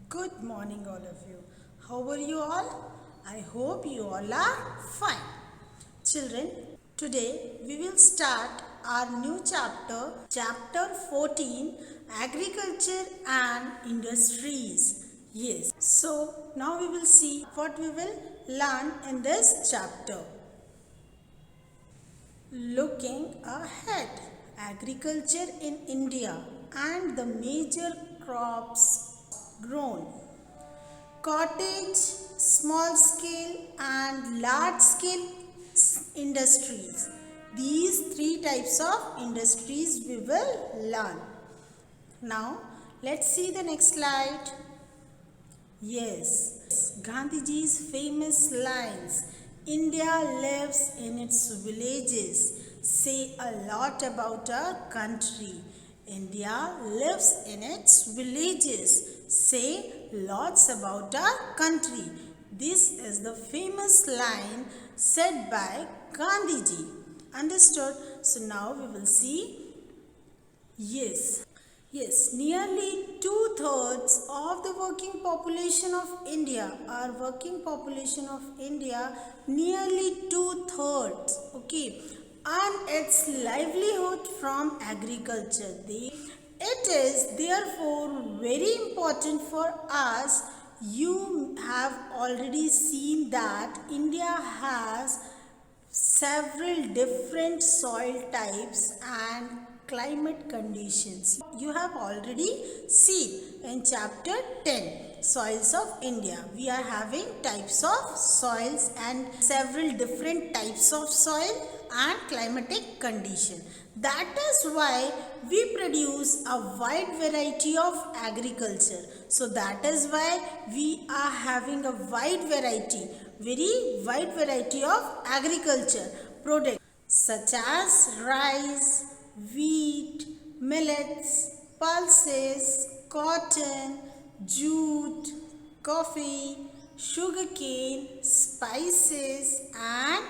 Good morning, all of you. How are you all? I hope you all are fine. Children, today we will start our new chapter 14, Agriculture and Industries. Yes, so now we will see what we will learn in this chapter. Looking ahead, agriculture in India and the major crops grown. Cottage, small scale and large scale industries. These three types of industries we will learn. Now, let's see the next slide. Yes, Gandhiji's famous lines, India lives in its villages, say a lot about our country. India lives in its villages, say lots about our country. This is the famous line said by Gandhiji. Understood? So now we will see. Yes. Yes, nearly two-thirds of the working population of India, nearly two-thirds, okay, earn its livelihood from agriculture. It is therefore very important for us. You have already seen that India has several different soil types and climate conditions. You have already seen in chapter 10, Soils of India. We are having types of soils and several different types of soil and climatic condition. That is why we produce a wide variety of agriculture. So that is why we are having a very wide variety of agriculture products such as rice, wheat, millets, pulses, cotton, jute, coffee, sugarcane, spices and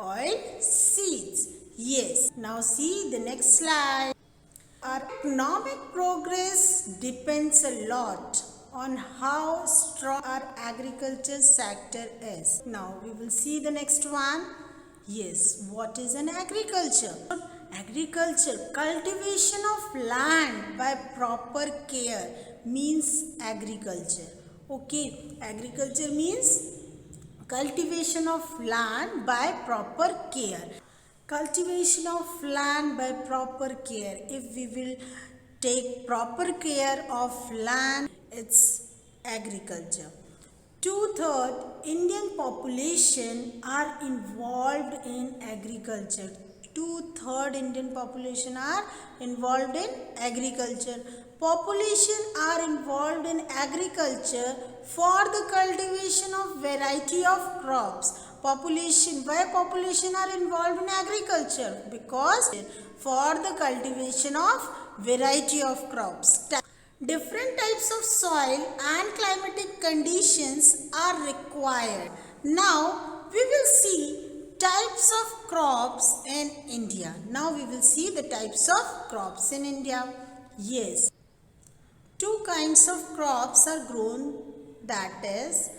oil seeds. Yes. Now see the next slide. Our economic progress depends a lot on how strong our agriculture sector is. Now we will see the next one. Yes, what is an agriculture? Agriculture, cultivation of land by proper care means agriculture. Okay, agriculture means cultivation of land by proper care. Cultivation of land by proper care. If we will take proper care of land, it's agriculture. Two-thirds Indian population are involved in agriculture. Two-thirds Indian population are involved in agriculture. Population are involved in agriculture for the cultivation of variety of crops. Why population are involved in agriculture? Because for the cultivation of variety of crops. Different types of soil and climatic conditions are required. Now we will see types of crops in India. Now we will see the types of crops in India. Yes. Two kinds of crops are grown, that is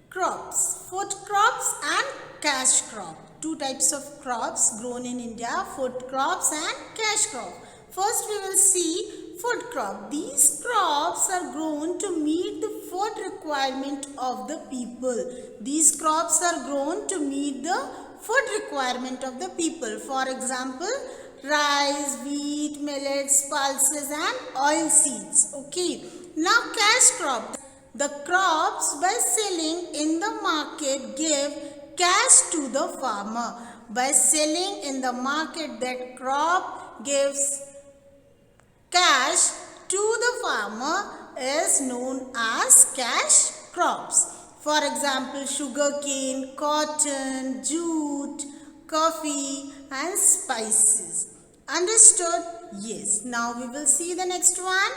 crops, food crops and cash crop. Two types of crops grown in India, food crops and cash crop. First we will see food crop. These crops are grown to meet the food requirement of the people. These crops are grown to meet the food requirement of the people. For example, rice, wheat, millets, pulses and oil seeds. Okay. Now cash crop. The crops by selling in the market give cash to the farmer. By selling in the market, that crop gives cash to the farmer is known as cash crops. For example, sugarcane, cotton, jute, coffee and spices. Understood? Yes. Now we will see the next one.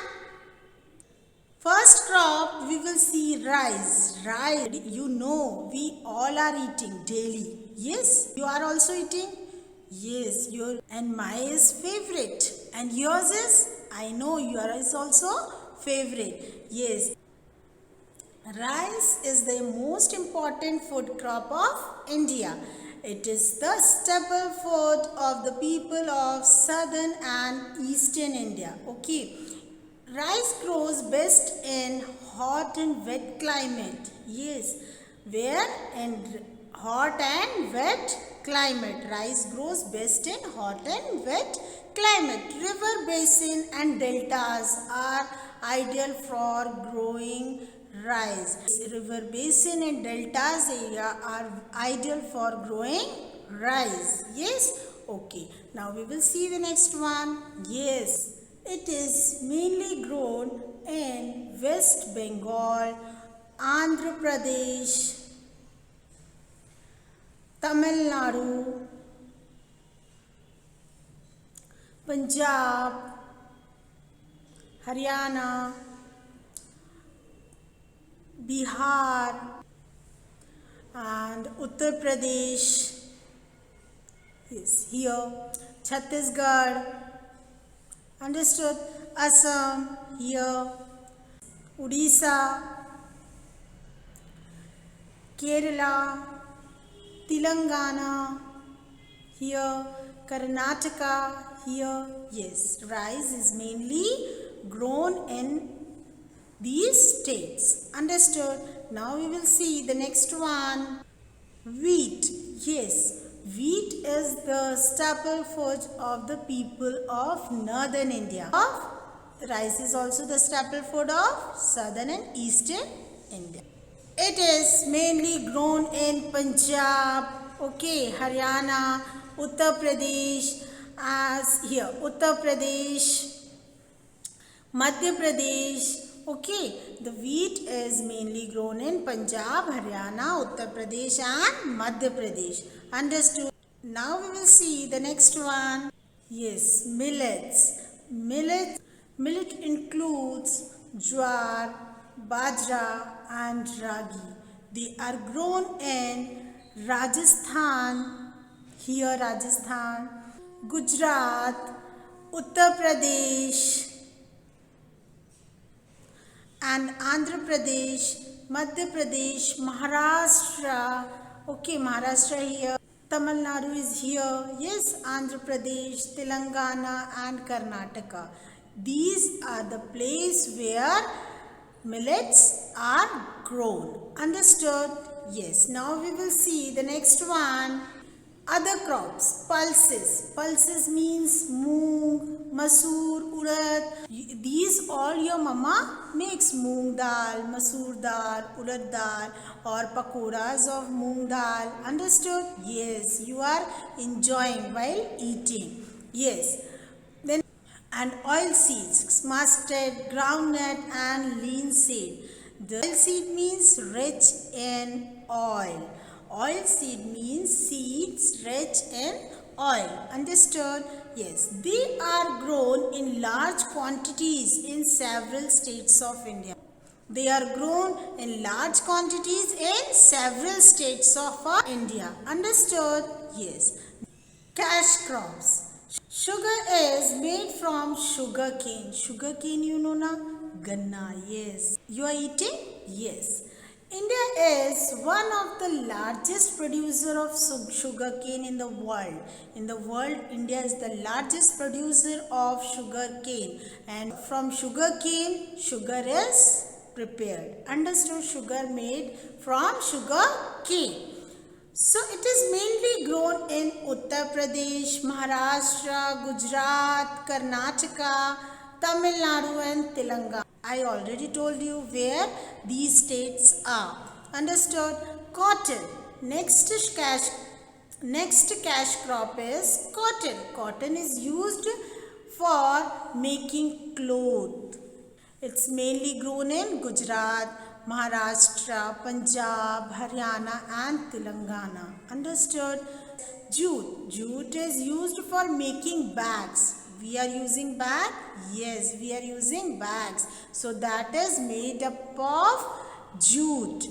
First crop we will see rice. Rice, you know, we all are eating daily. Yes, you are also eating? Yes, and my is favorite. And yours is? I know yours is also favorite. Yes. Rice is the most important food crop of India. It is the staple food of the people of southern and eastern India. Okay. Rice grows best in hot and wet climate. Yes. Where? In hot and wet climate. Rice grows best in hot and wet climate. River basin and deltas are ideal for growing rice. River basin and deltas area are ideal for growing rice. Yes? Okay. Now we will see the next one. Yes. It is mainly grown in West Bengal, Andhra Pradesh, Tamil Nadu, Punjab, Haryana, Bihar, and Uttar Pradesh. Yes, here, Chhattisgarh. Understood? Assam, here, Odisha, Kerala, Telangana, here, Karnataka, here. Yes, rice is mainly grown in these states. Understood? Now we will see the next one. Wheat. Yes, wheat is the staple food of the people of northern India. Rice is also the staple food of southern and eastern India. It is mainly grown in Punjab, okay, Haryana, Uttar Pradesh, as here, Uttar Pradesh, Madhya Pradesh. Okay, the wheat is mainly grown in Punjab, Haryana, Uttar Pradesh and Madhya Pradesh. Understood? Now we will see the next one. Yes, millets. Millet includes jowar, bajra and ragi. They are grown in Rajasthan, here Rajasthan, Gujarat, Uttar Pradesh and Andhra Pradesh, Madhya Pradesh, Maharashtra. Okay, Maharashtra here. Tamil Nadu is here. Yes, Andhra Pradesh, Telangana and Karnataka. These are the place where millets are grown. Understood? Yes. Now we will see the next one. Other crops, pulses. Pulses means moong, masoor, urad. These all your mama makes moong dal, masoor dal, urad dal or pakoras of moong dal. Understood? Yes, you are enjoying while eating. Yes. Then and oil seeds, mustard, groundnut and linseed. The oil seed means rich in oil. Oil seed means seeds rich in oil. Understood? Yes. They are grown in large quantities in several states of India. They are grown in large quantities in several states of India. Understood? Yes. Cash crops. Sugar is made from sugar cane. Sugar cane, you know na? Ganna, yes. You are eating? Yes. India is one of the largest producer of sugar cane in the world. In the world, India is the largest producer of sugar cane. And from sugar cane, sugar is prepared. Understood? Sugar made from sugar cane. So it is mainly grown in Uttar Pradesh, Maharashtra, Gujarat, Karnataka, Tamil Nadu and Telangana. I already told you where these states are. Understood? Cotton. Next cash crop is cotton. Cotton is used for making cloth. It's mainly grown in Gujarat, Maharashtra, Punjab, Haryana and Telangana. Understood? Jute. Jute is used for making bags. We are using bag? Yes, we are using bags. So that is made up of jute.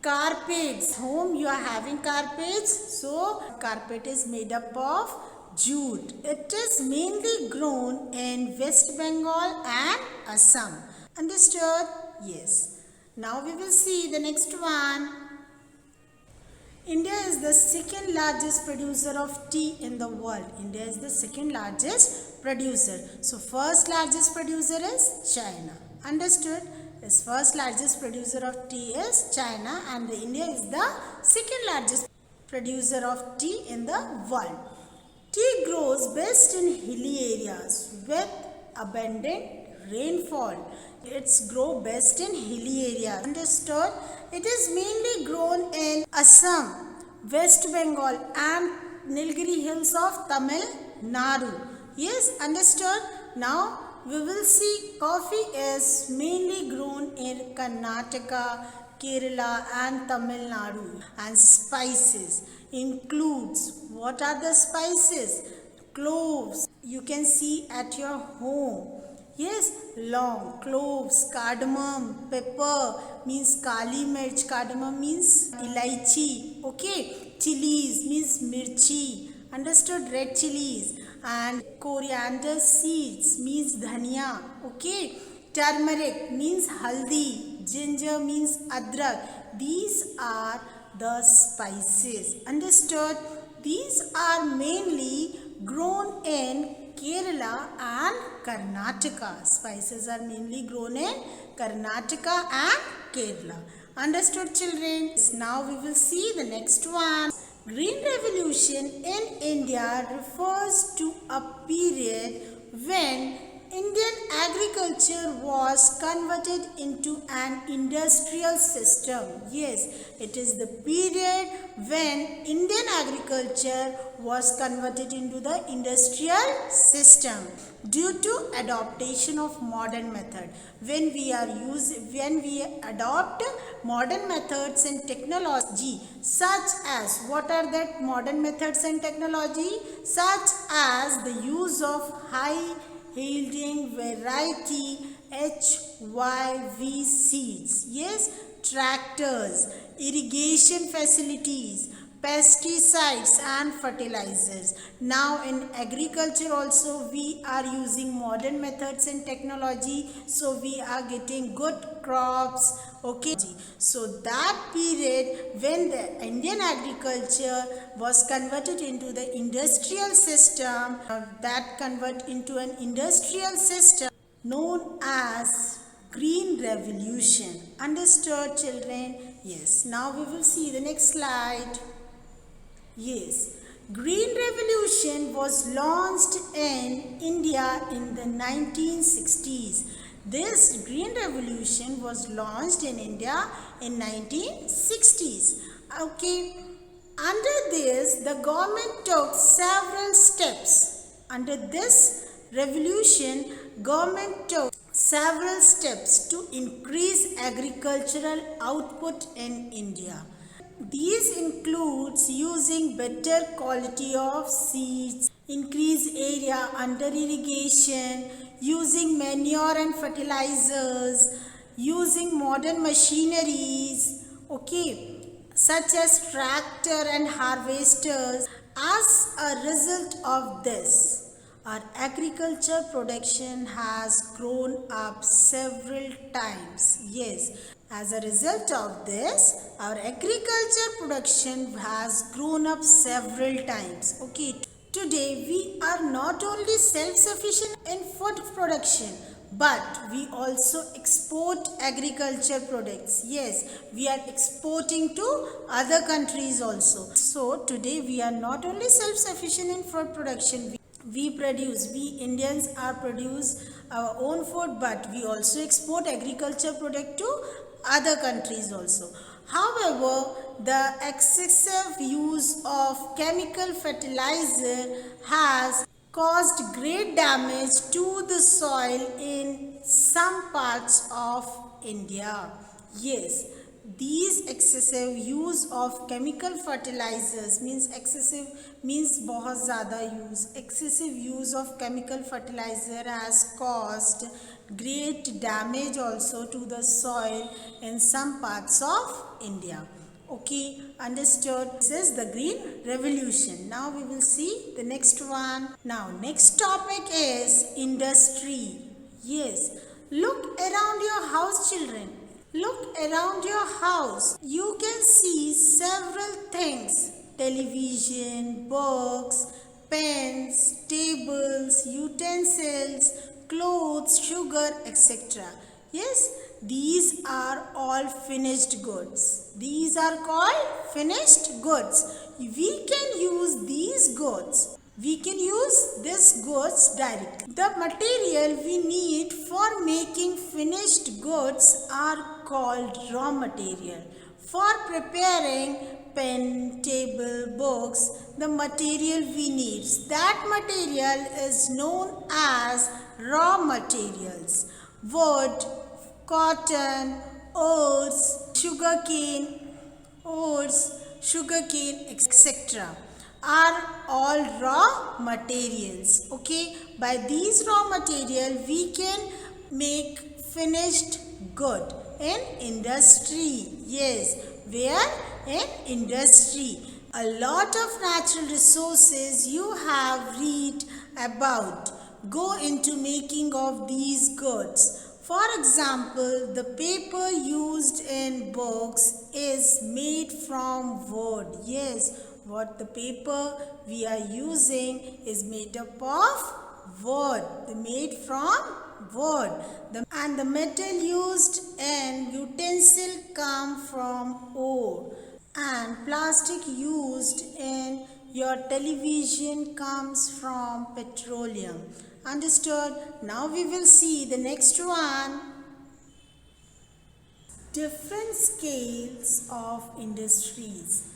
Carpets. Home you are having carpets. So carpet is made up of jute. It is mainly grown in West Bengal and Assam. Understood? Yes. Now we will see the next one. India is the second largest producer of tea in the world. India is the second largest producer. So first largest producer is China. Understood? This first largest producer of tea is China, and India is the second largest producer of tea in the world. Tea grows best in hilly areas with abundant rainfall. It's grow best in hilly areas. Understood? It is mainly grown in Assam, West Bengal and Nilgiri hills of Tamil Nadu. Yes, understood? Now we will see coffee is mainly grown in Karnataka, Kerala and Tamil Nadu. And spices includes, what are the spices? Cloves, you can see at your home. Yes, long, cloves, cardamom, pepper means kali mirch, cardamom means elaichi, okay, chilies means mirchi, understood, red chilies, and coriander seeds means dhania, okay, turmeric means haldi, ginger means adrak. These are the spices, understood. These are mainly grown in Kerala and Karnataka. Spices are mainly grown in Karnataka and Kerala. Understood, children? Now we will see the next one. Green Revolution in India refers to a period when Indian agriculture was converted into an industrial system. Yes, it is the period when Indian agriculture was converted into the industrial system due to adaptation of modern method. When we adopt modern methods and technology, such as, what are that modern methods and technology? Such as the use of high yielding variety HYV seeds, yes, tractors, irrigation facilities, pesticides and fertilizers. Now in agriculture also we are using modern methods and technology, so we are getting good crops, okay. So that period when the Indian agriculture was converted into the industrial system, that convert into an industrial system known as Green Revolution. Understood, children? Yes. Now we will see the next slide. Yes, Green Revolution was launched in India in the 1960s. This Green Revolution was launched in India in 1960s. Okay, under this the government took several steps. Under this revolution, government took several steps to increase agricultural output in India. These includes using better quality of seeds, increase area under irrigation, using manure and fertilizers, using modern machineries, okay, such as tractor and harvesters. As a result of this, our agriculture production has grown up several times. Yes, as a result of this, our agriculture production has grown up several times. Okay, today we are not only self-sufficient in food production, but we also export agriculture products. Yes, we are exporting to other countries also. So today we are not only self-sufficient in food production, we Indians are produce our own food, but we also export agriculture product to other countries also. However, the excessive use of chemical fertilizer has caused great damage to the soil in some parts of India. Yes, these excessive use of chemical fertilizers means बहुत ज़्यादा use. Excessive use of chemical fertilizer has caused great damage also to the soil in some parts of India. Okay, understood? This is the Green Revolution. Now we will see the next one. Now next topic is industry. Yes, look around your house, children. Look around your house. You can see several things: television, books, pens, tables, utensils, clothes, sugar, etc. Yes, these are all finished goods. These are called finished goods. We can use these goods. We can use this goods directly. The material we need for making finished goods are called raw material. For preparing pen, table, books, the material we need, that material is known as raw materials. Wood, cotton, oats, sugarcane, etc. are all raw materials. Okay, by these raw material we can make finished good in industry. Yes, where? In industry. A lot of natural resources you have read about go into making of these goods. For example, the paper used in books is made from wood. Yes, what the paper we are using is made up of wood. Made from wood. And the metal used in utensil come from ore. And plastic used in your television comes from petroleum. Understood? Now we will see the next one. Different scales of industries.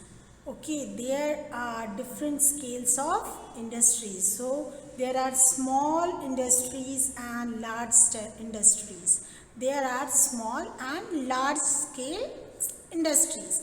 Okay, there are different scales of industries. So there are small industries and large industries. There are small and large scale industries.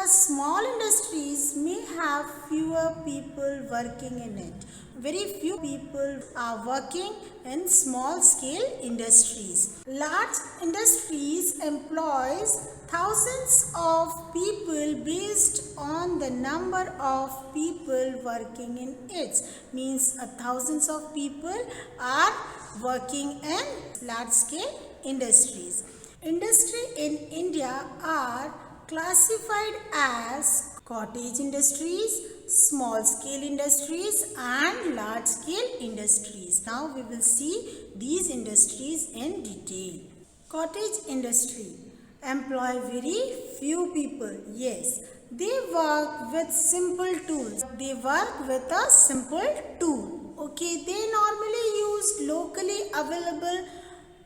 Small industries may have fewer people working in it. Very few people are working in small scale industries. Large industries employs thousands of people based on the number of people working in it. Means thousands of people are working in large scale industries. Industry in India are classified as cottage industries, small scale industries and large scale industries. Now we will see these industries in detail. Cottage industry employ very few people. Yes, they work with simple tools. They work with a simple tool. Okay, they normally use locally available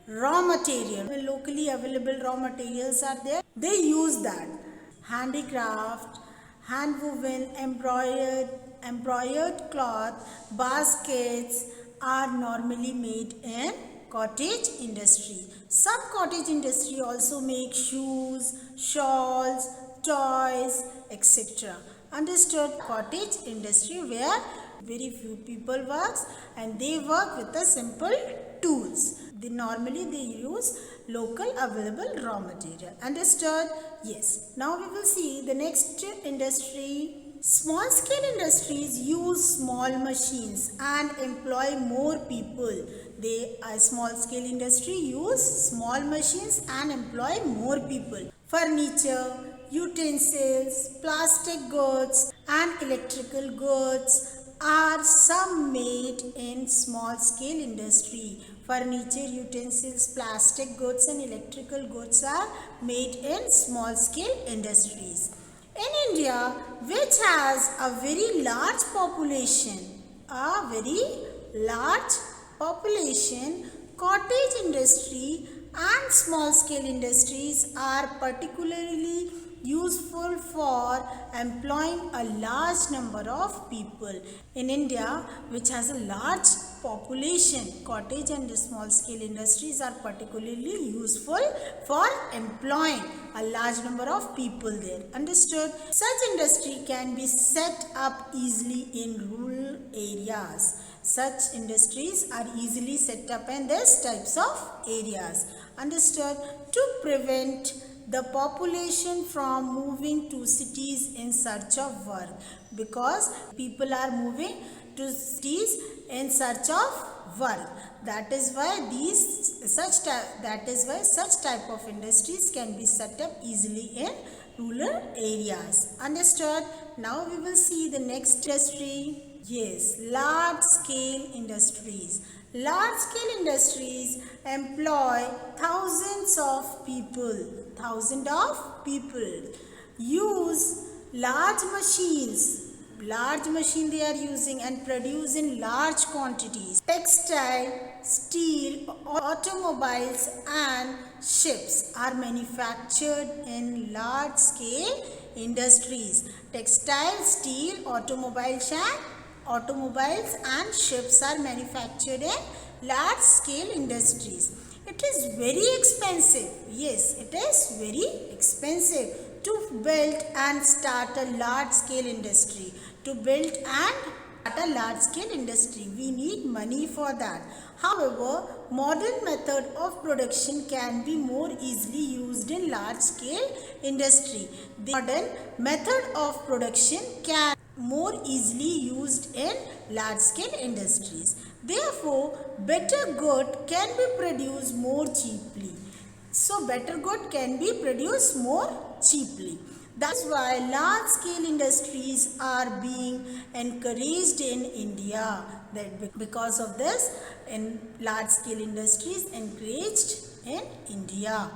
raw material. When locally available raw materials are there, they use that. Handicraft, hand woven, embroidered cloth, baskets are normally made in cottage industry. Some cottage industry also make shoes, shawls, toys, etc. Understood? Cottage industry where very few people works and they work with the simple tools. Normally they use local available raw material. Understood? Yes. Now we will see the next industry. Small scale industries use small machines and employ more people. Small scale industry use small machines and employ more people. Furniture, utensils, plastic goods and electrical goods are some made in small scale industry. Furniture, utensils, plastic goods and electrical goods are made in small scale industries. In India, which has a very large population, cottage industry and small scale industries are particularly useful for employing a large number of people. In India, which has a large population, cottage and small scale industries are particularly useful for employing a large number of people there. Understood? Such industry can be set up easily in rural areas. Such industries are easily set up in these types of areas. Understood? To prevent the population from moving to cities in search of work, because people are moving to cities in search of work. That is why such type of industries can be set up easily in rural areas. Understood? Now we will see the next industry. Yes, large scale industries. Large scale industries employ thousands of people use large machine they are using and produce in large quantities. Textile, steel, automobiles and ships are manufactured in large scale industries. Textile, steel, automobiles and ships are manufactured in large scale industries. It is very expensive. Yes, it is very expensive to build and start a large scale industry. To build and start a large scale industry, we need money for that. However, modern method of production can be more easily used in large scale industry. The modern method of production can more easily used in large scale industries. Therefore, better good can be produced more cheaply. So, better good can be produced more cheaply. That's why large scale industries are being encouraged in India. Because of this, large scale industries encouraged in India.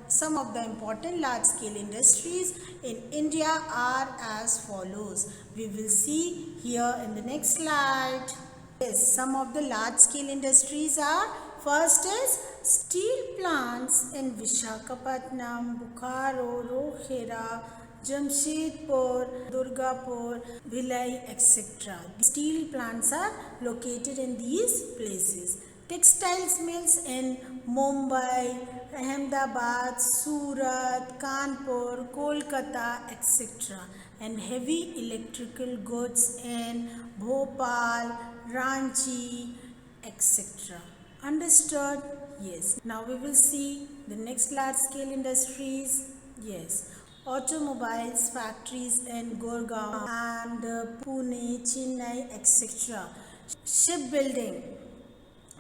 Some of the important large scale industries in India are as follows. We will see here in the next slide. Yes, some of the large scale industries are, first is steel plants in Visakhapatnam, Bokaro, Rohira, Jamshedpur, Durgapur, Bhilai, etc. Steel plants are located in these places. Textiles mills in Mumbai, Ahmedabad, Surat, Kanpur, Kolkata, etc. And heavy electrical goods in Bhopal, Ranchi, etc. Understood? Yes. Now we will see the next large scale industries. Yes. Automobiles factories in Gurgaon and Pune, Chennai, etc. Shipbuilding.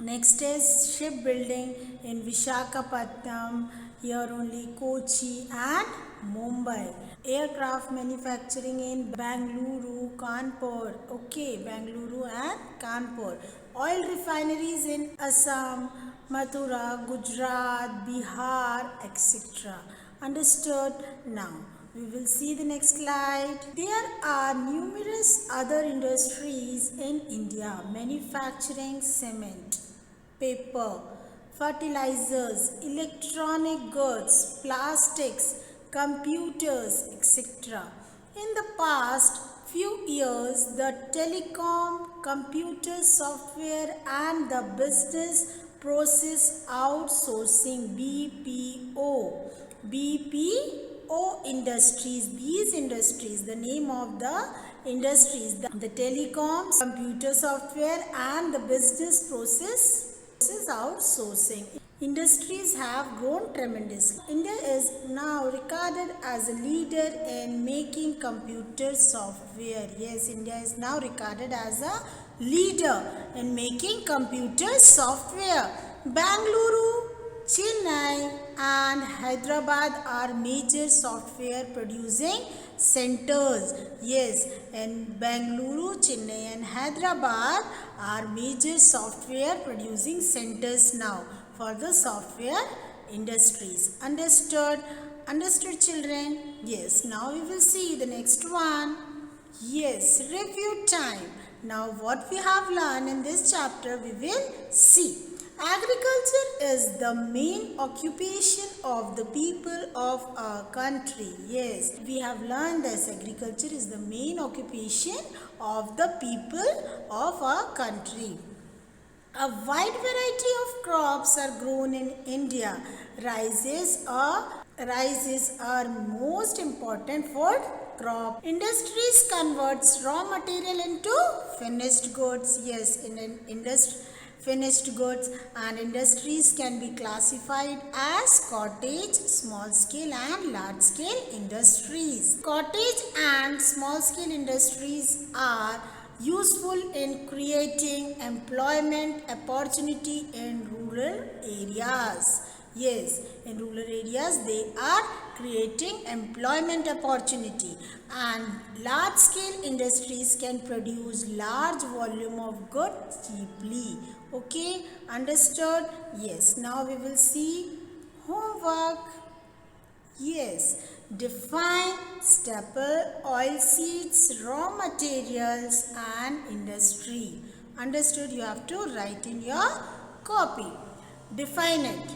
Next is shipbuilding in Visakhapatnam, here only Kochi and Mumbai. Aircraft manufacturing in Bangalore, Kanpur. Okay, Bangalore and Kanpur. Oil refineries in Assam, Mathura, Gujarat, Bihar, etc. Understood? Now, we will see the next slide. There are numerous other industries in India manufacturing cement, paper, fertilizers, electronic goods, plastics, computers, etc. In the past few years, the telecom, computer software and the business process outsourcing BPO industries, these industries, the name of the industries, the telecoms, computer software and the business process outsourcing industries have grown tremendously. India is now regarded as a leader in making computer software. Yes, India is now regarded as a leader in making computer software. Bangalore, Chennai and Hyderabad are major software producing centers. Yes, and Bangalore, Chennai and Hyderabad are major software producing centers now for the software industries. Understood? Understood, children? Yes, now we will see the next one. Yes, review time. Now what we have learned in this chapter we will see. Agriculture is the main occupation of the people of our country. Yes, we have learned this. Agriculture is the main occupation of the people of our country. A wide variety of crops are grown in India. Rices are most important food crop. Industries converts raw material into finished goods. Yes, in an finished goods and industries can be classified as cottage, small scale and large scale industries. Cottage and small scale industries are useful in creating employment opportunity in rural areas. Yes, in rural areas they are creating employment opportunity, and large scale industries can produce large volume of goods cheaply. Okay, understood? Yes, now we will see homework. Yes, define staple, oilseeds, raw materials and industry. Understood? You have to write in your copy. Define it.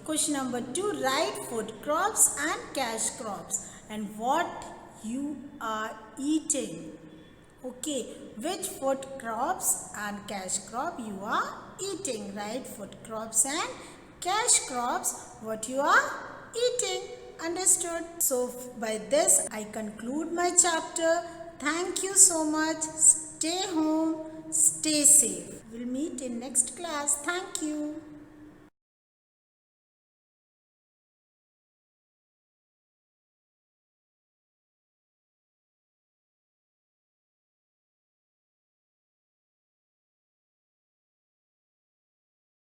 Question number 2, write food crops and cash crops and what you are eating. Okay, which food crops and cash crop you are eating, right? Food crops and cash crops, what you are eating. Understood? So by this I conclude my chapter. Thank you so much. Stay home, stay safe. We'll meet in next class. Thank you.